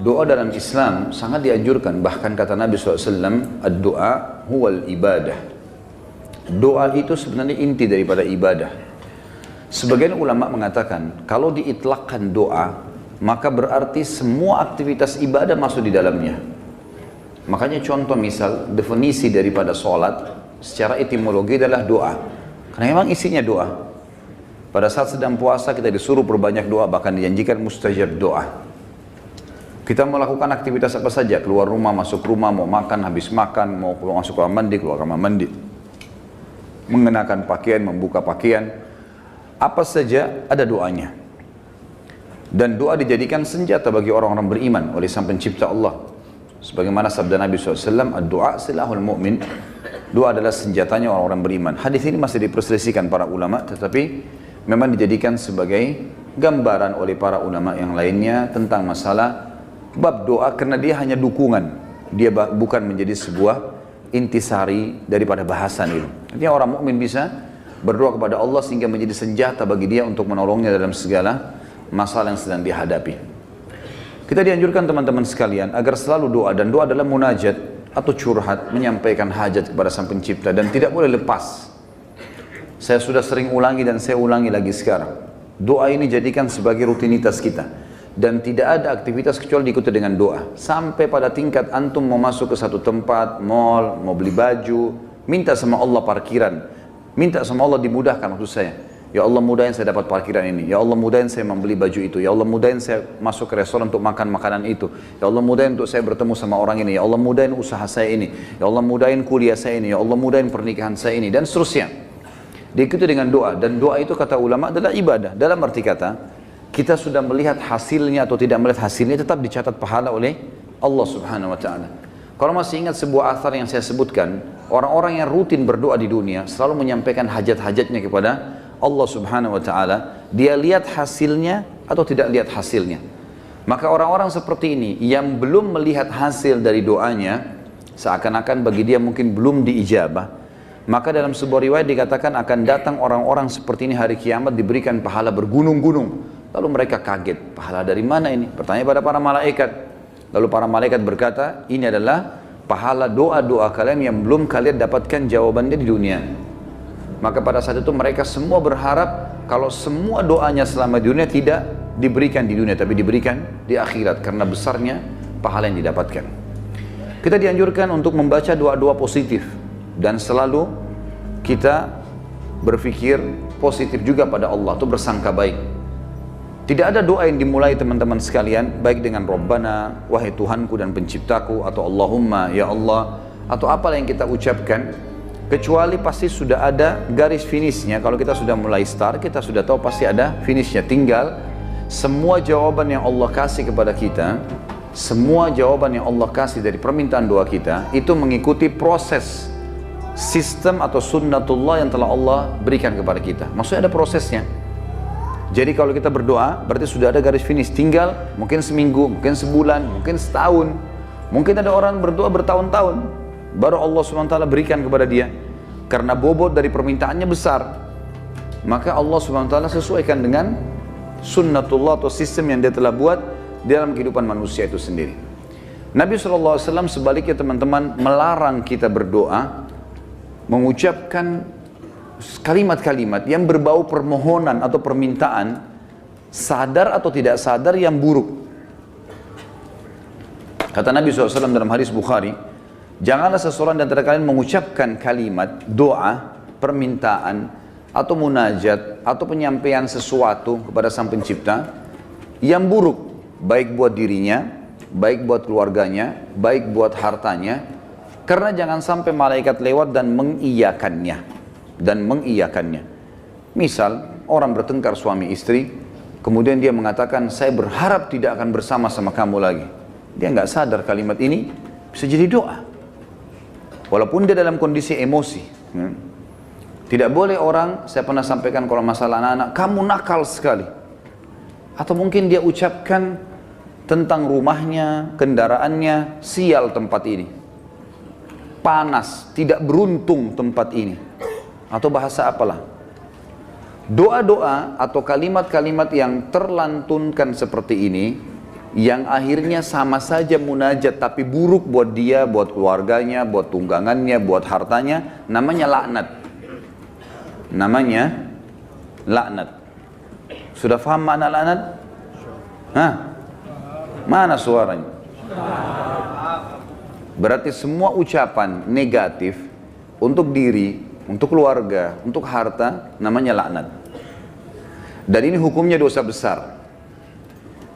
Doa dalam Islam sangat dianjurkan. Bahkan kata Nabi SAW, ad-doa huwal ibadah. Doa itu sebenarnya inti daripada ibadah. Sebagian ulama mengatakan, kalau diitlakkan doa, maka berarti semua aktivitas ibadah masuk di dalamnya. Makanya contoh misal, definisi daripada sholat, secara etimologi adalah doa. Karena memang isinya doa. Pada saat sedang puasa kita disuruh perbanyak doa, bahkan dijanjikan mustajab doa. Kita melakukan aktivitas apa saja, keluar rumah, masuk rumah, mau makan, habis makan, mau keluar masuk kamar mandi, keluar kamar mandi, mengenakan pakaian, membuka pakaian, apa saja ada doanya. Dan doa dijadikan senjata bagi orang-orang beriman oleh Sang Pencipta Allah. Sebagaimana sabda Nabi SAW, ad-doa silahul mu'min. Doa adalah senjatanya orang-orang beriman. Hadis ini masih diperselisihkan para ulama, tetapi memang dijadikan sebagai gambaran oleh para ulama yang lainnya tentang masalah bab doa, karena dia hanya dukungan, dia bukan menjadi sebuah intisari daripada bahasan itu. Artinya orang mukmin bisa berdoa kepada Allah sehingga menjadi senjata bagi dia untuk menolongnya dalam segala masalah yang sedang dihadapi. Kita dianjurkan teman-teman sekalian agar selalu doa, dan doa adalah munajat atau curhat, menyampaikan hajat kepada Sang Pencipta, dan tidak boleh lepas. Saya sudah sering ulangi dan saya ulangi lagi sekarang. Doa ini jadikan sebagai rutinitas kita. Dan tidak ada aktivitas kecuali diikuti dengan doa. Sampai pada tingkat antum mau masuk ke satu tempat, mall, mau beli baju, minta sama Allah parkiran. Minta sama Allah dimudahkan maksud saya. Ya Allah mudahin saya dapat parkiran ini. Ya Allah mudahin saya membeli baju itu. Ya Allah mudahin saya masuk ke restoran untuk makan makanan itu. Ya Allah mudahin untuk saya bertemu sama orang ini. Ya Allah mudahin usaha saya ini. Ya Allah mudahin kuliah saya ini. Ya Allah mudahin pernikahan saya ini. Dan seterusnya. Diikuti dengan doa. Dan doa itu kata ulama adalah ibadah. Dalam arti kata, kita sudah melihat hasilnya atau tidak melihat hasilnya, tetap dicatat pahala oleh Allah Subhanahu wa ta'ala. Kalau masih ingat sebuah athar yang saya sebutkan, orang-orang yang rutin berdoa di dunia selalu menyampaikan hajat-hajatnya kepada Allah Subhanahu wa ta'ala. Dia lihat hasilnya atau tidak lihat hasilnya. Maka orang-orang seperti ini yang belum melihat hasil dari doanya, seakan-akan bagi dia mungkin belum diijabah, maka dalam sebuah riwayat dikatakan akan datang orang-orang seperti ini hari kiamat diberikan pahala bergunung-gunung. Lalu mereka kaget, pahala dari mana ini? Bertanya pada para malaikat. Lalu para malaikat berkata, ini adalah pahala doa-doa kalian yang belum kalian dapatkan jawabannya di dunia. Maka pada saat itu mereka semua berharap kalau semua doanya selama di dunia tidak diberikan di dunia, tapi diberikan di akhirat, karena besarnya pahala yang didapatkan. Kita dianjurkan untuk membaca doa-doa positif, dan selalu kita berpikir positif juga pada Allah, itu bersangka baik. Tidak ada doa yang dimulai teman-teman sekalian baik dengan Rabbana, wahai Tuhanku dan penciptaku, atau Allahumma, ya Allah, atau apalah yang kita ucapkan, kecuali pasti sudah ada garis finishnya. Kalau kita sudah mulai start, kita sudah tahu pasti ada finishnya. Tinggal semua jawaban yang Allah kasih kepada kita, semua jawaban yang Allah kasih dari permintaan doa kita, itu mengikuti proses sistem atau sunnatullah yang telah Allah berikan kepada kita. Maksudnya ada prosesnya. Jadi kalau kita berdoa, berarti sudah ada garis finish. Tinggal mungkin seminggu, mungkin sebulan, mungkin setahun. Mungkin ada orang berdoa bertahun-tahun, baru Allah SWT berikan kepada dia. Karena bobot dari permintaannya besar. Maka Allah SWT sesuaikan dengan sunnatullah atau sistem yang dia telah buat dalam kehidupan manusia itu sendiri. Nabi SAW sebaliknya teman-teman melarang kita berdoa, mengucapkan kalimat-kalimat yang berbau permohonan atau permintaan, sadar atau tidak sadar, yang buruk. Kata Nabi SAW dalam hadis Bukhari, janganlah seseorang di antara kalian mengucapkan kalimat doa, permintaan, atau munajat, atau penyampaian sesuatu kepada Sang Pencipta yang buruk, baik buat dirinya, baik buat keluarganya, baik buat hartanya, karena jangan sampai malaikat lewat dan mengiyakannya. Misal orang bertengkar suami istri, kemudian dia mengatakan, saya berharap tidak akan bersama-sama kamu lagi. Dia nggak sadar kalimat ini bisa jadi doa, walaupun dia dalam kondisi emosi. Tidak boleh orang, saya pernah sampaikan kalau masalah anak-anak, kamu nakal sekali. Atau mungkin dia ucapkan tentang rumahnya, kendaraannya, sial tempat ini, panas, tidak beruntung tempat ini, atau bahasa apalah. Doa-doa atau kalimat-kalimat yang terlantunkan seperti ini yang akhirnya sama saja munajat tapi buruk buat dia, buat keluarganya, buat tunggangannya, buat hartanya, namanya laknat. Namanya laknat. Sudah paham makna laknat? Hah? Mana suaranya? Berarti semua ucapan negatif untuk diri, untuk keluarga, untuk harta, namanya laknat. Dan ini hukumnya dosa besar.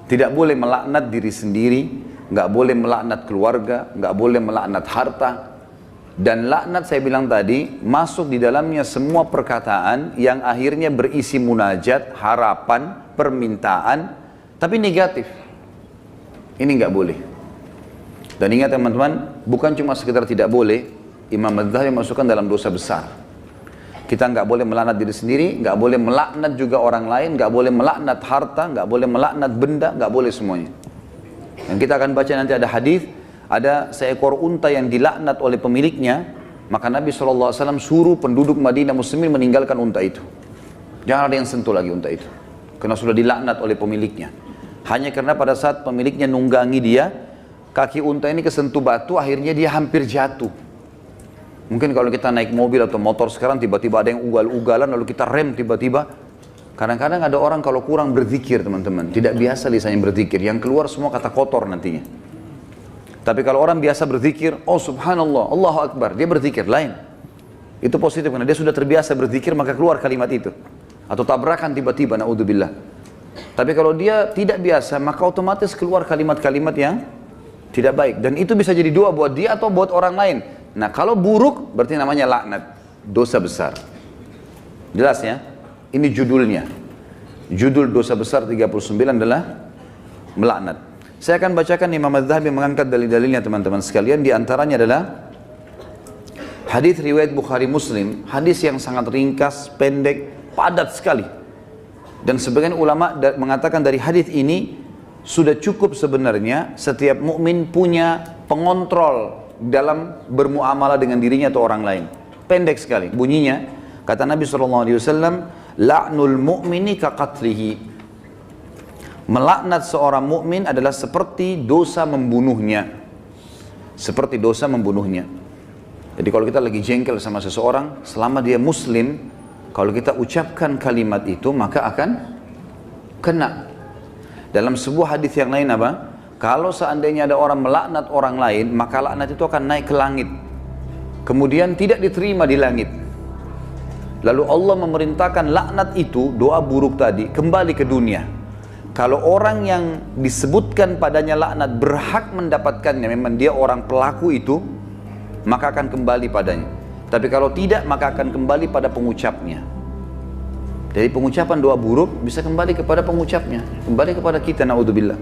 Tidak boleh melaknat diri sendiri, nggak boleh melaknat keluarga, nggak boleh melaknat harta. Dan laknat saya bilang tadi, masuk di dalamnya semua perkataan yang akhirnya berisi munajat, harapan, permintaan, tapi negatif. Ini nggak boleh. Dan ingat teman-teman, bukan cuma sekedar tidak boleh, Imam Az-Zahabi masukkan dalam dosa besar. Kita nggak boleh melaknat diri sendiri, nggak boleh melaknat juga orang lain, nggak boleh melaknat harta, nggak boleh melaknat benda, nggak boleh semuanya. Dan kita akan baca nanti ada hadis, ada seekor unta yang dilaknat oleh pemiliknya, maka Nabi SAW suruh penduduk Madinah muslimin meninggalkan unta itu. Jangan ada yang sentuh lagi unta itu, karena sudah dilaknat oleh pemiliknya. Hanya karena pada saat pemiliknya nunggangi dia, kaki unta ini kesentuh batu, akhirnya dia hampir jatuh. Mungkin kalau kita naik mobil atau motor sekarang tiba-tiba ada yang ugal-ugalan lalu kita rem tiba-tiba. Kadang-kadang ada orang kalau kurang berzikir teman-teman, tidak biasa lisannya berzikir, yang keluar semua kata kotor nantinya. Tapi kalau orang biasa berzikir, oh subhanallah, Allahu Akbar, dia berzikir lain. Itu positif karena dia sudah terbiasa berzikir maka keluar kalimat itu. Atau tabrakan tiba-tiba, naudzubillah. Tapi kalau dia tidak biasa maka otomatis keluar kalimat-kalimat yang tidak baik. Dan itu bisa jadi doa buat dia atau buat orang lain. Nah kalau buruk berarti namanya laknat, dosa besar. Jelas ya? Ini judulnya. Judul dosa besar 39 adalah melaknat. Saya akan bacakan Imam Az-Zahabi mengangkat dalil-dalilnya teman-teman sekalian. Di antaranya adalah hadis riwayat Bukhari Muslim, hadis yang sangat ringkas, pendek, padat sekali. Dan sebagian ulama mengatakan dari hadis ini sudah cukup sebenarnya setiap mukmin punya pengontrol dalam bermuamalah dengan dirinya atau orang lain. Pendek sekali bunyinya, kata Nabi SAW, la'nul mu'mini kaqatlihi. Melaknat seorang mukmin adalah seperti dosa membunuhnya. Seperti dosa membunuhnya. Jadi kalau kita lagi jengkel sama seseorang, selama dia muslim, kalau kita ucapkan kalimat itu maka akan kena. Dalam sebuah hadis yang lain apa? Kalau seandainya ada orang melaknat orang lain, maka laknat itu akan naik ke langit. Kemudian tidak diterima di langit. Lalu Allah memerintahkan laknat itu, doa buruk tadi, kembali ke dunia. Kalau orang yang disebutkan padanya laknat berhak mendapatkannya, memang dia orang pelaku itu, maka akan kembali padanya. Tapi kalau tidak, maka akan kembali pada pengucapnya. Jadi pengucapan doa buruk bisa kembali kepada pengucapnya, kembali kepada kita, naudzubillah.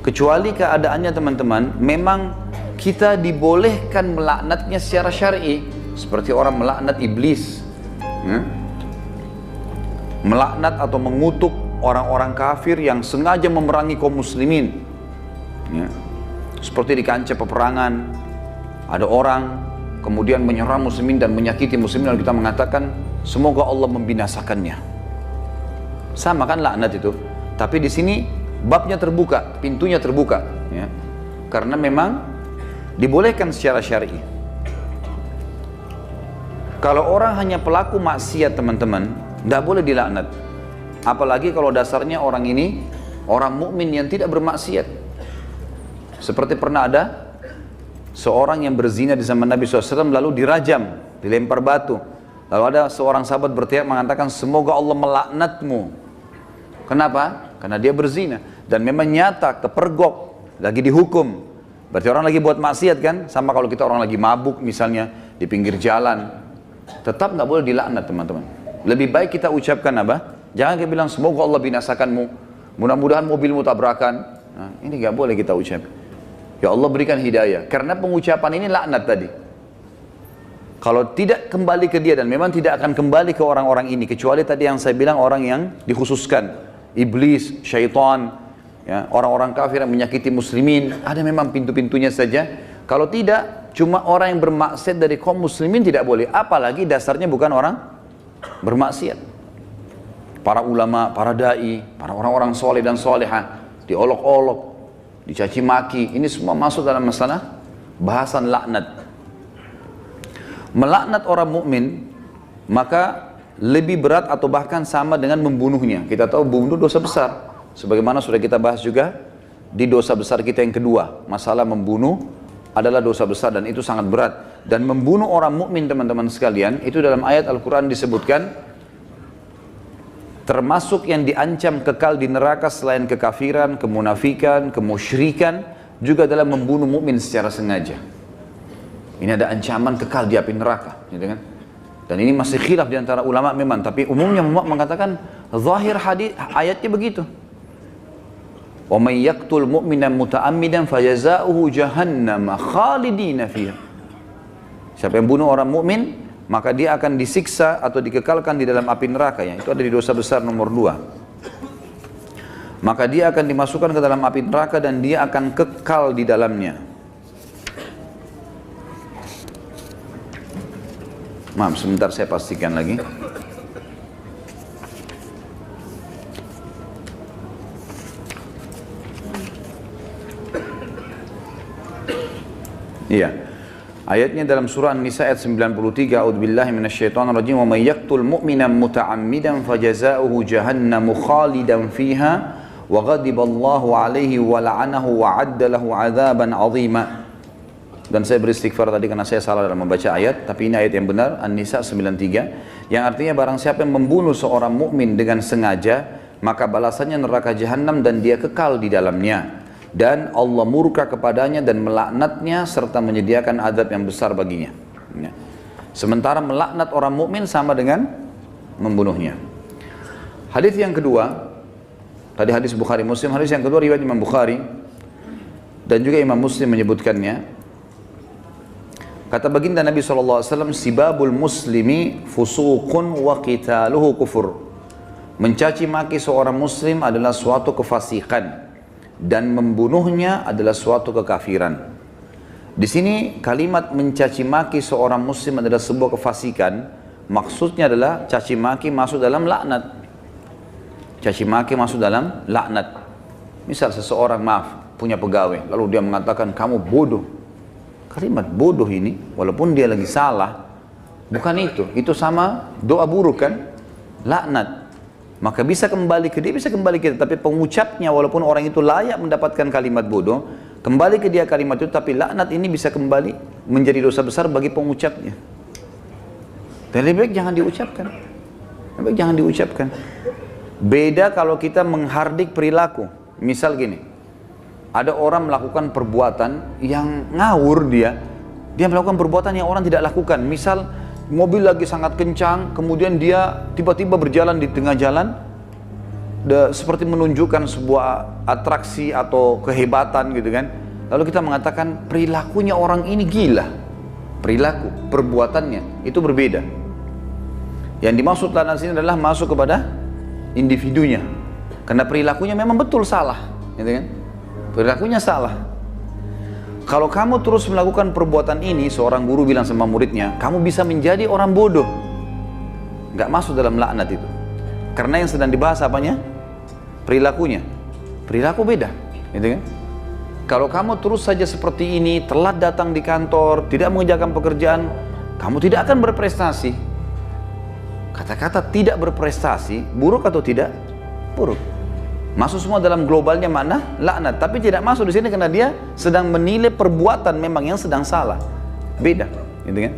Kecuali keadaannya teman-teman, memang kita dibolehkan melaknatnya secara syar'i, seperti orang melaknat iblis, melaknat atau mengutuk orang-orang kafir yang sengaja memerangi kaum muslimin, seperti di kancah peperangan ada orang kemudian menyerang muslimin dan menyakiti muslimin, lalu kita mengatakan semoga Allah membinasakannya. Sama kan laknat itu, tapi di sini babnya terbuka, pintunya terbuka, ya. Karena memang dibolehkan secara syar'i. Kalau orang hanya pelaku maksiat teman-teman, tidak boleh dilaknat. Apalagi kalau dasarnya orang ini orang mukmin yang tidak bermaksiat. Seperti pernah ada seorang yang berzina di zaman Nabi SAW lalu dirajam, dilempar batu. Lalu ada seorang sahabat berteriak mengatakan semoga Allah melaknatmu. Kenapa? Karena dia berzina dan memang nyata kepergok, lagi dihukum. Berarti orang lagi buat maksiat kan? Sama kalau kita orang lagi mabuk misalnya di pinggir jalan, tetap nggak boleh dilaknat teman-teman. Lebih baik kita ucapkan apa? Jangan kita bilang semoga Allah binasakanmu, mudah-mudahan mobilmu tabrakan. Nah, ini nggak boleh kita ucap. Ya Allah berikan hidayah. Karena pengucapan ini laknat tadi. Kalau tidak kembali ke dia dan memang tidak akan kembali ke orang-orang ini, kecuali tadi yang saya bilang orang yang dikhususkan. Iblis, syaitan, ya, orang-orang kafir yang menyakiti muslimin, ada memang pintu-pintunya saja. Kalau tidak, cuma orang yang bermaksiat dari kaum muslimin tidak boleh. Apalagi dasarnya bukan orang bermaksiat. Para ulama, para da'i, para orang-orang soleh dan solehah, diolok-olok, dicaci maki. Ini semua masuk dalam masalah bahasan laknat. Melaknat orang mukmin maka lebih berat atau bahkan sama dengan membunuhnya. Kita tahu bunuh dosa besar. Sebagaimana sudah kita bahas juga di dosa besar kita yang kedua, masalah membunuh adalah dosa besar dan itu sangat berat. Dan membunuh orang mukmin teman-teman sekalian, itu dalam ayat Al-Quran disebutkan termasuk yang diancam kekal di neraka selain kekafiran, kemunafikan, kemusyrikan, juga dalam membunuh mukmin secara sengaja. Ini ada ancaman kekal di api neraka, gitu kan? Dan ini masih khilaf di antara ulama memang, tapi umumnya ulama mengatakan zahir hadis ayatnya begitu. Wa may yaqtul mu'mina muta'ammidan fajazaohu jahannam khalidina fiha. Siapa yang bunuh orang mukmin, maka dia akan disiksa atau dikekalkan di dalam api neraka, ya. Itu ada di dosa besar nomor 2. Maka dia akan dimasukkan ke dalam api neraka dan dia akan kekal di dalamnya. Maaf, sebentar saya pastikan lagi. Iya. Ayatnya dalam surah An-Nisa ayat 93, A'udzubillahi minasyaitonirrajim, wa may yaqtul mu'mina muta'ammidan fajazaohu jahannamu khalidan fiha wa ghadiballahu alaihi wa la'anahu wa 'adda lahu 'adzaban 'azima. Dan saya beristighfar tadi karena saya salah dalam membaca ayat, tapi ini ayat yang benar, An-Nisa 93, yang artinya barang siapa yang membunuh seorang mukmin dengan sengaja, maka balasannya neraka jahanam dan dia kekal di dalamnya. Dan Allah murka kepadanya dan melaknatnya serta menyediakan azab yang besar baginya. Ya. Sementara melaknat orang mukmin sama dengan membunuhnya. Hadis yang kedua, tadi hadis Bukhari Muslim, hadis yang kedua riwayat Imam Bukhari dan juga Imam Muslim menyebutkannya. Kata baginda Nabi SAW, sibabul muslimi fusuqun wa qitaluhu kufur. Mencaci maki seorang muslim adalah suatu kefasikan dan membunuhnya adalah suatu kekafiran. Di sini kalimat mencaci maki seorang muslim adalah sebuah kefasikan, maksudnya adalah caci maki masuk dalam laknat. Caci maki masuk dalam laknat. Misal seseorang punya pegawai, lalu dia mengatakan kamu bodoh. Kalimat bodoh ini, walaupun dia lagi salah, bukan itu sama doa buruk kan, laknat. Maka bisa kembali ke dia, bisa kembali ke dia, tapi pengucapnya walaupun orang itu layak mendapatkan kalimat bodoh, kembali ke dia kalimat itu, tapi laknat ini bisa kembali menjadi dosa besar bagi pengucapnya. Dan lebih baik jangan diucapkan. Lebih baik jangan diucapkan. Beda kalau kita menghardik perilaku. Misal gini, ada orang melakukan perbuatan yang ngawur dia melakukan perbuatan yang orang tidak lakukan. Misal mobil lagi sangat kencang, kemudian dia tiba-tiba berjalan di tengah jalan, seperti menunjukkan sebuah atraksi atau kehebatan gitu kan. Lalu kita mengatakan perilakunya orang ini gila. Perilaku, perbuatannya itu berbeda. Yang dimaksud dalam sini adalah masuk kepada individunya. Karena perilakunya memang betul salah, gitu kan? Perilakunya salah. Kalau kamu terus melakukan perbuatan ini, seorang guru bilang sama muridnya, kamu bisa menjadi orang bodoh. Gak masuk dalam laknat itu. Karena yang sedang dibahas apanya? Perilakunya. Perilaku beda, gitu kan? Kalau kamu terus saja seperti ini, telat datang di kantor, tidak mengerjakan pekerjaan, kamu tidak akan berprestasi. Kata-kata tidak berprestasi, buruk atau tidak? Buruk. Masuk semua dalam globalnya mana? Laknat. Tapi tidak masuk di sini karena dia sedang menilai perbuatan memang yang sedang salah. Beda, gitu kan?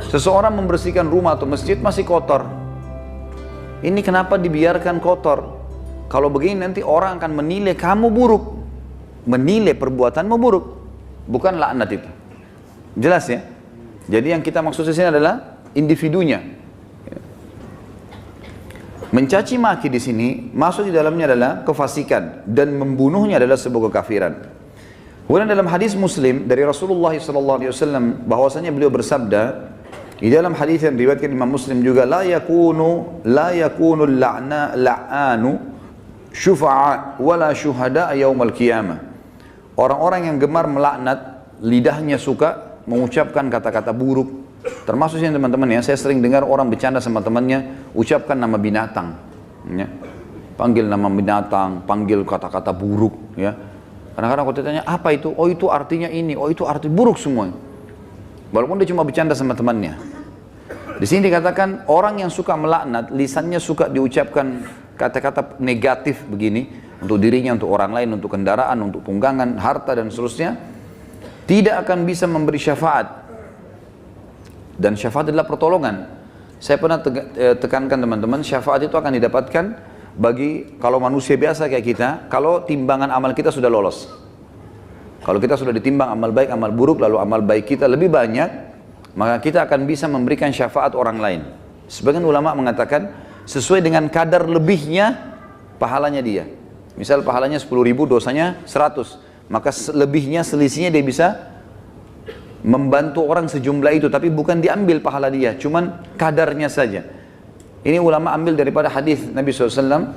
Seseorang membersihkan rumah atau masjid masih kotor. Ini kenapa dibiarkan kotor? Kalau begini nanti orang akan menilai kamu buruk. Menilai perbuatanmu buruk. Bukan laknat itu. Jelas ya? Jadi yang kita maksud di sini adalah individunya. Mencaci maki di sini masuk di dalamnya adalah kefasikan dan membunuhnya adalah sebuah kekafiran. Kemudian dalam hadis Muslim dari Rasulullah SAW bahwasanya beliau bersabda di dalam hadis yang diriwayatkan Imam Muslim juga, la yakunu la'anu syufa'a wala syuhada yaumal qiyamah. Orang-orang yang gemar melaknat, lidahnya suka mengucapkan kata-kata buruk. Termasuk teman-teman ya, saya sering dengar orang bercanda sama temannya, ucapkan nama binatang. Ya. panggil nama binatang, panggil kata-kata buruk, ya. Kadang-kadang kalau ditanya apa itu, oh itu artinya ini, oh itu arti buruk semua. Walaupun dia cuma bercanda sama temannya. Di sini dikatakan orang yang suka melaknat, lisannya suka diucapkan kata-kata negatif begini untuk dirinya, untuk orang lain, untuk kendaraan, untuk tunggangan, harta dan seterusnya, tidak akan bisa memberi syafaat. Dan syafaat adalah pertolongan. Saya pernah tekankan teman-teman, syafaat itu akan didapatkan bagi kalau manusia biasa kayak kita, kalau timbangan amal kita sudah lolos. Kalau kita sudah ditimbang amal baik, amal buruk, lalu amal baik kita lebih banyak, maka kita akan bisa memberikan syafaat orang lain. Sebagian ulama mengatakan sesuai dengan kadar lebihnya pahalanya dia. Misal pahalanya 10.000, dosanya 100, maka lebihnya, selisihnya dia bisa membantu orang sejumlah itu, tapi bukan diambil pahala dia, cuman kadarnya saja. Ini ulama ambil daripada hadis Nabi SAW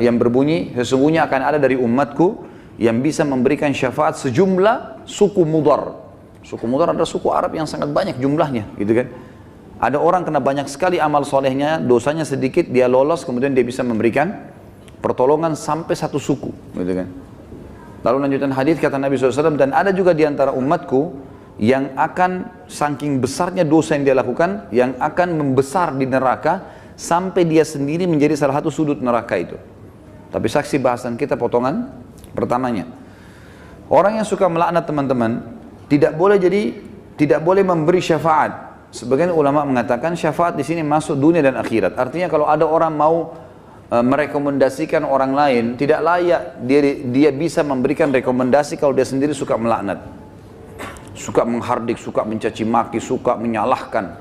yang berbunyi, sesungguhnya akan ada dari umatku yang bisa memberikan syafaat sejumlah suku Mudar. Suku Mudar adalah suku Arab yang sangat banyak jumlahnya, gitu kan. Ada orang kena banyak sekali amal solehnya, dosanya sedikit, dia lolos, kemudian dia bisa memberikan pertolongan sampai satu suku, gitu kan. Lalu lanjutan hadis kata Nabi SAW, dan ada juga di antara umatku yang akan saking besarnya dosa yang dia lakukan, yang akan membesar di neraka sampai dia sendiri menjadi salah satu sudut neraka itu. Tapi saksi bahasan kita potongan pertamanya. Orang yang suka melaknat teman-teman tidak boleh memberi syafaat. Sebagian ulama mengatakan syafaat di sini masuk dunia dan akhirat. Artinya kalau ada orang mau merekomendasikan orang lain, tidak layak dia bisa memberikan rekomendasi kalau dia sendiri suka melaknat, suka menghardik, suka mencaci maki, suka menyalahkan,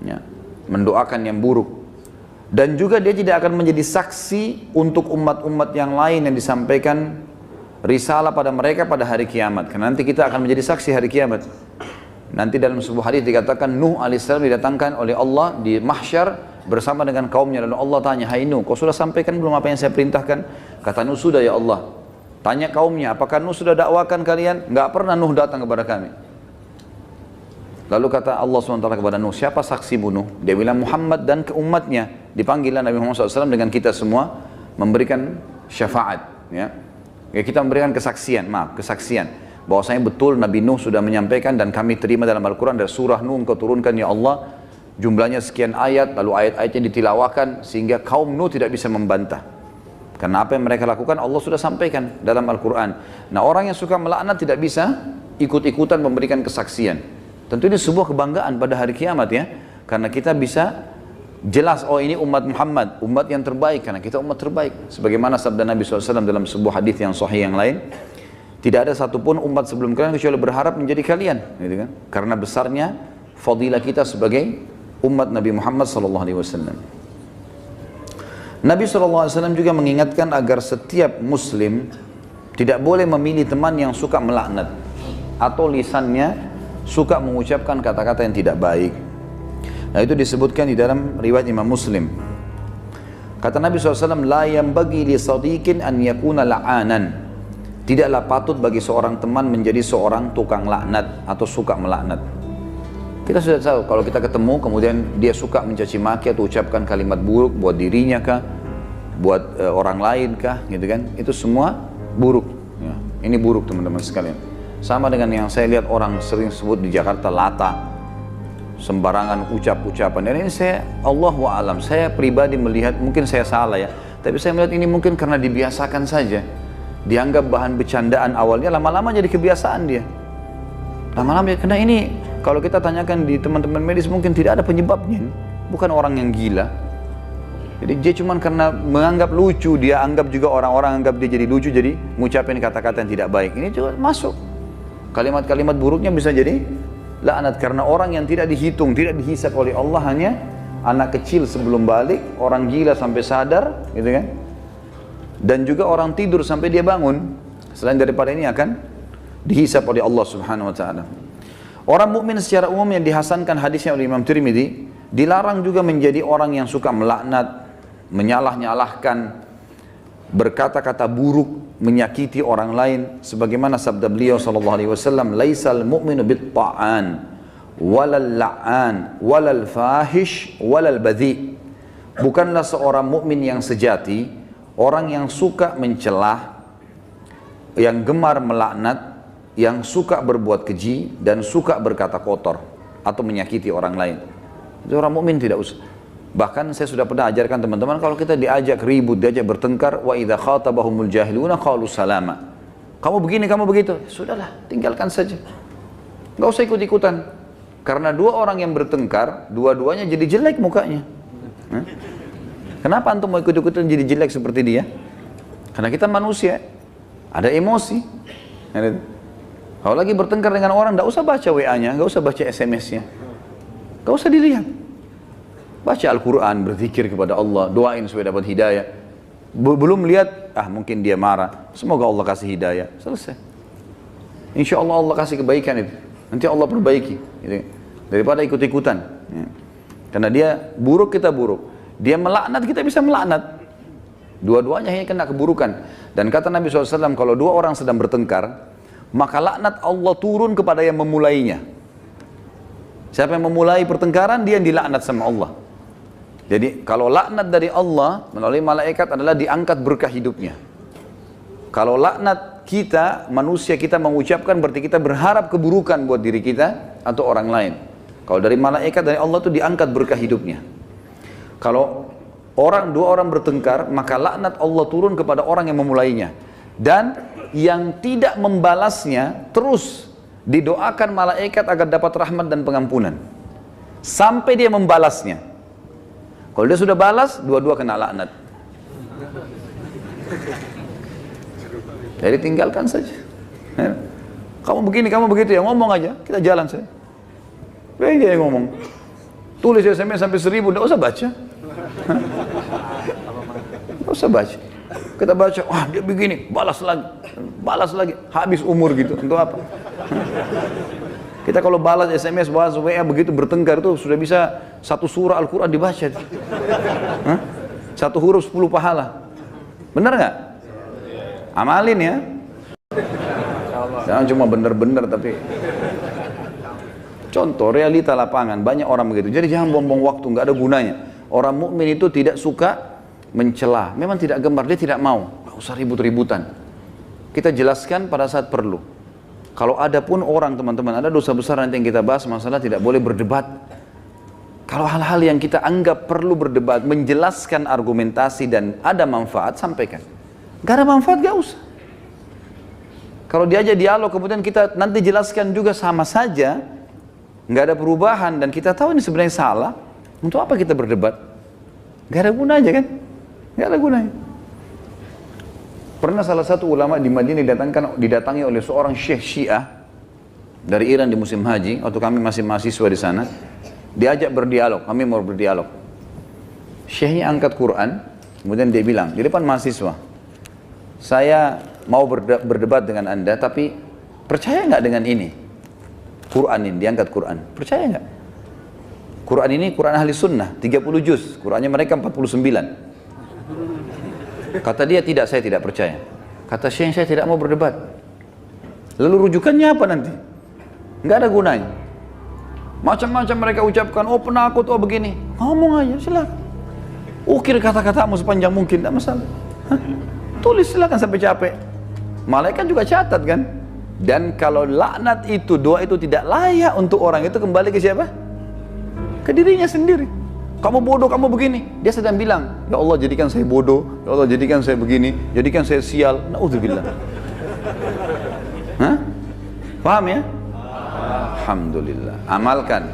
ya, mendoakan yang buruk. Dan juga dia tidak akan menjadi saksi untuk umat-umat yang lain yang disampaikan risalah pada mereka pada hari kiamat. Karena nanti kita akan menjadi saksi hari kiamat. Nanti dalam sebuah hadis dikatakan Nuh alaihissalam didatangkan oleh Allah di mahsyar bersama dengan kaumnya. Lalu Allah tanya, hai Nuh, kau sudah sampaikan belum apa yang saya perintahkan? Kata Nuh, sudah ya Allah. Tanya kaumnya, apakah Nuh sudah dakwakan kalian? Enggak pernah Nuh datang kepada kami. Lalu kata Allah SWT kepada Nuh, siapa saksimu Nuh? Dia bilang Muhammad dan ke umatnya. Dipanggillah Nabi Muhammad SAW dengan kita semua memberikan syafaat, ya. Ya, kita memberikan kesaksian, bahwasanya betul Nabi Nuh sudah menyampaikan dan kami terima dalam Al-Quran dari surah Nuh engkau turunkan ya Allah, jumlahnya sekian ayat, lalu ayat-ayatnya ditilawakan sehingga kaum Nuh tidak bisa membantah. Karena apa yang mereka lakukan Allah sudah sampaikan dalam Al-Quran. Nah, orang yang suka melaknat tidak bisa ikut-ikutan memberikan kesaksian. Tentu ini sebuah kebanggaan pada hari kiamat, ya, karena kita bisa jelas, oh ini umat Muhammad, umat yang terbaik, karena kita umat terbaik. Sebagaimana sabda Nabi SAW dalam sebuah hadis yang sahih yang lain, tidak ada satupun umat sebelum kalian kecuali berharap menjadi kalian, gitu kan? Karena besarnya fadilah kita sebagai umat Nabi Muhammad SAW. Nabi SAW juga mengingatkan agar setiap muslim tidak boleh memilih teman yang suka melaknat atau lisannya suka mengucapkan kata-kata yang tidak baik. Nah, itu disebutkan di dalam riwayat Imam Muslim. Kata Nabi SAW, la yanbaghi li sadiqin an yakuna la'anan. Tidaklah patut bagi seorang teman menjadi seorang tukang laknat atau suka melaknat. Kita sudah tahu kalau kita ketemu kemudian dia suka mencaci maki atau ucapkan kalimat buruk buat dirinya kah, buat orang lain kah, gitu kan? Itu semua buruk. Ya, ini buruk teman-teman sekalian. Sama dengan yang saya lihat orang sering sebut di Jakarta lata, sembarangan ucap-ucapan. Dan ini saya, Allahu a'lam, saya pribadi melihat, mungkin saya salah ya, tapi saya melihat ini mungkin karena dibiasakan saja. Dianggap bahan bercandaan awalnya, lama-lama jadi kebiasaan dia. Lama-lama, karena ini kalau kita tanyakan di teman-teman medis mungkin tidak ada penyebabnya. Bukan orang yang gila. Jadi dia cuma karena menganggap lucu, dia anggap juga orang-orang anggap dia jadi lucu, jadi mengucapkan kata-kata yang tidak baik. Ini juga masuk. Kalimat-kalimat buruknya bisa jadi laknat karena orang yang tidak dihitung, tidak dihisab oleh Allah, hanya anak kecil sebelum balik, orang gila sampai sadar, gitu kan? Dan juga orang tidur sampai dia bangun. Selain daripada ini akan dihisab oleh Allah Subhanahu wa taala. Orang mukmin secara umum yang dihasankan hadisnya oleh Imam Tirmidzi, dilarang juga menjadi orang yang suka melaknat, menyalah-nyalahkan, berkata-kata buruk, menyakiti orang lain, sebagaimana sabda beliau sallallahu alaihi wasallam, laisal mu'minu bit-ta'an walal la'an walal fahish walal badhi. Bukanlah seorang mukmin yang sejati Orang yang suka mencelah, yang gemar melaknat, yang suka berbuat keji, dan suka berkata kotor atau menyakiti orang lain. Itu orang mukmin tidak usah. Bahkan saya sudah pernah ajarkan teman-teman, kalau kita diajak ribut, diajak bertengkar, wa idza khatabahumul jahiluna qalu salama. Kamu begini, kamu begitu. Sudahlah, tinggalkan saja. Enggak usah ikut-ikutan. Karena dua orang yang bertengkar, dua-duanya jadi jelek mukanya. Kenapa antum mau ikut-ikutan jadi jelek seperti dia? Karena kita manusia, ada emosi. Kalau lagi bertengkar dengan orang, enggak usah baca WA-nya, enggak usah baca SMS-nya. Enggak usah dilihat. Baca Al-Quran, berzikir kepada Allah, doain supaya dapat hidayah. Belum lihat, mungkin dia marah. Semoga Allah kasih hidayah. Selesai. Insya Allah Allah kasih kebaikan itu. Nanti Allah perbaiki. Gitu. Daripada ikut-ikutan. Ya. Karena dia buruk, kita buruk. Dia melaknat, kita bisa melaknat. Dua-duanya hanya kena keburukan. Dan kata Nabi SAW, kalau dua orang sedang bertengkar, maka laknat Allah turun kepada yang memulainya. Siapa yang memulai pertengkaran, dia yang dilaknat sama Allah. Jadi kalau laknat dari Allah melalui malaikat adalah diangkat berkah hidupnya. Kalau laknat kita, manusia kita mengucapkan, berarti kita berharap keburukan buat diri kita atau orang lain. Kalau dari malaikat, dari Allah itu diangkat berkah hidupnya. Kalau dua orang bertengkar, maka laknat Allah turun kepada orang yang memulainya. Dan yang tidak membalasnya terus didoakan malaikat agar dapat rahmat dan pengampunan. Sampai dia membalasnya. Kalau dia sudah balas, dua-dua kena laknat. Jadi tinggalkan saja. Ya. Kamu begini, kamu begitu ya, ngomong aja, kita jalan saja. Baik dia yang ngomong. Tulis SMS sampai 1000, tidak usah baca. Tidak usah baca. Kita baca, wah dia begini, balas lagi, habis umur gitu. Untuk apa? Kita kalau balas SMS, balas WA begitu bertengkar itu sudah bisa satu surah Al-Quran dibaca. Satu huruf 10 pahala. Benar nggak? Amalin ya. Jangan cuma bener-bener tapi. Contoh realita lapangan, banyak orang begitu. Jadi jangan buang-buang waktu, nggak ada gunanya. Orang mukmin itu tidak suka mencela. Memang tidak gemar, dia tidak mau. Nggak usah ribut-ributan. Kita jelaskan pada saat perlu. Kalau ada pun orang teman-teman, ada dosa besar nanti yang kita bahas, masalah tidak boleh berdebat. Kalau hal-hal yang kita anggap perlu berdebat, menjelaskan argumentasi dan ada manfaat, sampaikan. Nggak ada manfaat, nggak usah. Kalau diajak dialog, kemudian kita nanti jelaskan juga sama saja, nggak ada perubahan dan kita tahu ini sebenarnya salah, untuk apa kita berdebat? Nggak ada gunanya kan? Nggak ada gunanya. Pernah salah satu ulama di Madinah didatangi oleh seorang syekh Syiah dari Iran di musim haji, waktu kami masih mahasiswa di sana, diajak berdialog, kami mau berdialog. Syekhnya angkat Quran, kemudian dia bilang di depan mahasiswa, saya mau berdebat dengan anda, tapi percaya nggak dengan ini? Quran ini, diangkat Quran. Percaya nggak? Quran ini Quran ahli sunnah, 30 juz. Qurannya mereka 49. Kata dia, tidak, saya tidak percaya. Kata Syekh, saya tidak mau berdebat. Lalu rujukannya apa nanti? Nggak ada gunanya. Macam-macam mereka ucapkan, oh penakut, oh begini. Ngomong aja, silakan. Ukir kata-katamu sepanjang mungkin, tidak masalah. Tulis silakan sampai capek. Malaikat juga catat kan. Dan kalau laknat itu, doa itu tidak layak untuk orang itu, kembali ke siapa? Ke dirinya sendiri. Kamu bodoh, kamu begini. Dia sedang bilang, ya Allah jadikan saya bodoh, ya Allah jadikan saya begini, jadikan saya sial. Na'udzubillah. Hah? Paham ya? Alhamdulillah. Amalkan.